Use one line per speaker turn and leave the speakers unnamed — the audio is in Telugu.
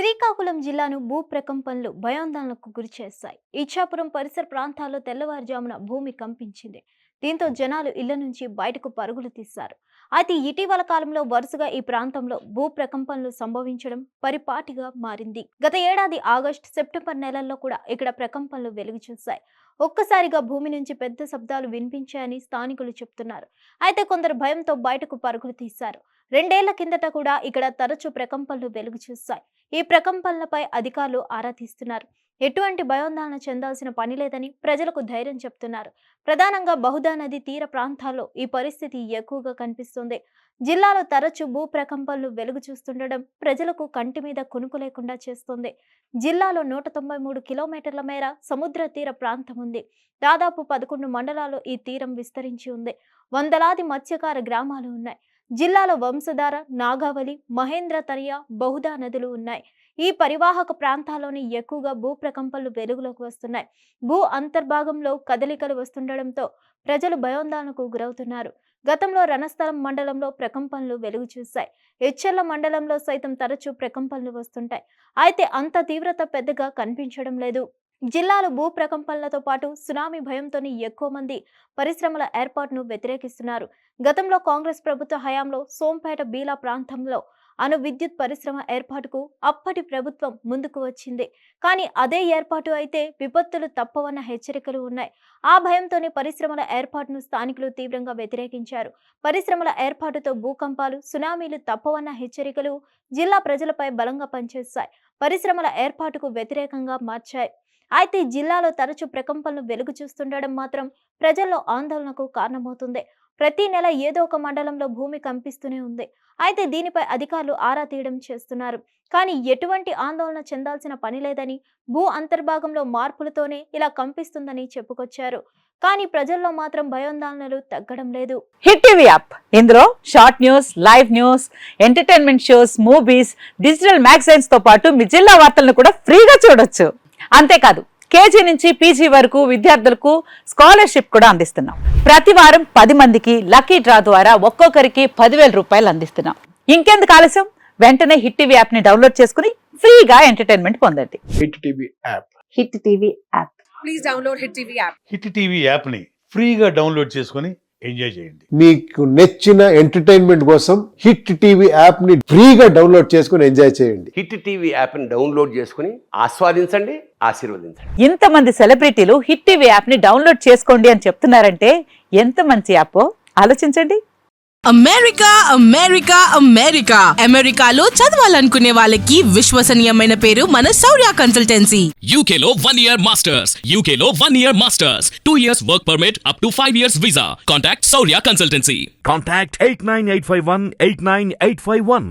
శ్రీకాకుళం జిల్లాను భూ ప్రకంపనలు భయాందోళనకు గురిచేశాయి. ఇచ్చాపురం పరిసర ప్రాంతాల్లో తెల్లవారుజామున భూమి కంపించింది. దీంతో జనాలు ఇళ్ల నుంచి బయటకు పరుగులు తీశారు. అయితే ఇటీవల కాలంలో వరుసగా ఈ ప్రాంతంలో భూ ప్రకంపనలు సంభవించడం పరిపాటిగా మారింది. గత ఏడాది ఆగస్టు, సెప్టెంబర్ నెలల్లో కూడా ఇక్కడ ప్రకంపనలు వెలుగు చూశాయి. ఒక్కసారిగా భూమి నుంచి పెద్ద శబ్దాలు వినిపించాయని స్థానికులు చెప్తున్నారు. అయితే కొందరు భయంతో బయటకు పరుగులు తీశారు. 2 ఏళ్ల కిందట కూడా ఇక్కడ తరచూ ప్రకంపనలు వెలుగు చూశాయి. ఈ ప్రకంపనలపై అధికారులు ఆరా తీస్తున్నారు. ఎటువంటి భయాందోళన చెందాల్సిన పని లేదని ప్రజలకు ధైర్యం చెప్తున్నారు. ప్రధానంగా బహుదా నది తీర ప్రాంతాల్లో ఈ పరిస్థితి ఎక్కువగా కనిపిస్తుంది. జిల్లాలో తరచూ భూ ప్రకంపనలు వెలుగు చూస్తుండడం ప్రజలకు కంటి మీద కునుకు లేకుండా చేస్తుంది. జిల్లాలో 193 కిలోమీటర్ల మేర సముద్ర తీర ప్రాంతం ఉంది. దాదాపు 11 మండలాల్లో ఈ తీరం విస్తరించి ఉంది. వందలాది మత్స్యకార గ్రామాలు ఉన్నాయి. జిల్లాలో వంశధార, నాగావళి, మహేంద్ర తనయ, బహుదా నదులు ఉన్నాయి. ఈ పరివాహక ప్రాంతాల్లోని ఎక్కువగా భూ ప్రకంపనలు వెలుగులోకి వస్తున్నాయి. భూ అంతర్భాగంలో కదలికలు వస్తుండటంతో ప్రజలు భయాందోళనకు గురవుతున్నారు. గతంలో రణస్థలం మండలంలో ప్రకంపనలు వెలుగు చూశాయి. ఎచ్చెర్ల మండలంలో సైతం తరచూ ప్రకంపనలు వస్తుంటాయి. అయితే అంత తీవ్రత పెద్దగా కనిపించడం లేదు. జిల్లాలో భూ ప్రకంపనలతో పాటు సునామీ భయంతోనే ఎక్కువ మంది పరిశ్రమల ఏర్పాటును వ్యతిరేకిస్తున్నారు. గతంలో కాంగ్రెస్ ప్రభుత్వ హయాంలో సోంపేట బీలా ప్రాంతంలో అణు విద్యుత్ పరిశ్రమ ఏర్పాటుకు అప్పటి ప్రభుత్వం ముందుకు వచ్చింది. కానీ అదే ఏర్పాటు అయితే విపత్తులు తప్పవన్న హెచ్చరికలు ఉన్నాయి. ఆ భయంతోనే పరిశ్రమల ఏర్పాటును స్థానికులు తీవ్రంగా వ్యతిరేకించారు. పరిశ్రమల ఏర్పాటుతో భూకంపాలు, సునామీలు తప్పవన్న హెచ్చరికలు జిల్లా ప్రజలపై బలంగా పనిచేస్తాయి. పరిశ్రమల ఏర్పాటుకు వ్యతిరేకంగా మార్చాయి. అయితే జిల్లాలో తరచూ ప్రకంపనలు వెలుగు చూస్తుండడం మాత్రం ప్రజల్లో ఆందోళనకు కారణమవుతుంది. ప్రతి నెల ఏదో ఒక మండలంలో భూమి కంపిస్తూనే ఉంది. అయితే దీనిపై అధికారులు ఆరా తీయడం చేస్తున్నారు. కానీ ఎటువంటి ఆందోళన చెందాల్సిన పని లేదని, భూ అంతర్భాగంలో మార్పులతోనే ఇలా కంపిస్తుందని చెప్పుకొచ్చారు. కానీ ప్రజల్లో మాత్రం భయాందోళనలు తగ్గడం లేదు.
హిట్ టీవీ యాప్, ఇందులో short news, live news, entertainment shows, movies, digital magazines తో పాటు మీ జిల్లా వార్తలను కూడా ఫ్రీగా చూడొచ్చు. అంతేకాదు, కేజీ నుంచి పీజీ వరకు విద్యార్థులకు స్కాలర్షిప్ కూడా అందిస్తున్నాం. ప్రతి వారం 10 మందికి లక్కీ డ్రా ద్వారా ఒక్కొక్కరికి 10,000 రూపాయలు అందిస్తున్నాం. ఇంకెందుకు ఆలస్యం, వెంటనే హిట్ టీవీ యాప్ ని డౌన్లోడ్ చేసుకుని ఫ్రీగా ఎంటర్టైన్మెంట్ పొందండి.
Hit TV app.
Hit TV app.
Please download hit TV app.
Hit TV app ని ఫ్రీగా డౌన్లోడ్ చేసుకుని ఎంజాయ్ చేయండి.
మీకు నచ్చిన ఎంటర్టైన్మెంట్ కోసం హిట్ టీవీ యాప్ ని ఫ్రీగా డౌన్లోడ్ చేసుకుని ఎంజాయ్ చేయండి.
హిట్ టీవీ యాప్ ని డౌన్లోడ్ చేసుకుని ఆస్వాదించండి, ఆశీర్వదించండి.
ఇంతమంది సెలబ్రిటీలు హిట్ టీవీ యాప్ ని డౌన్లోడ్ చేసుకోండి అని చెప్తున్నారంటే ఎంత మంచి యాప్ ఆలోచించండి.
అమెరికా అమెరికా అమెరికా అమెరికాలో చదవాలనుకునే వాళ్ళకి విశ్వసనీయమైన పేరు మన శౌర్య కన్సల్టెన్సీ.
UK లో 1 year masters, UK లో 1 year masters, 2 years work permit up to 5 years visa. Contact Saurya Consultancy.
Contact 89851 89851.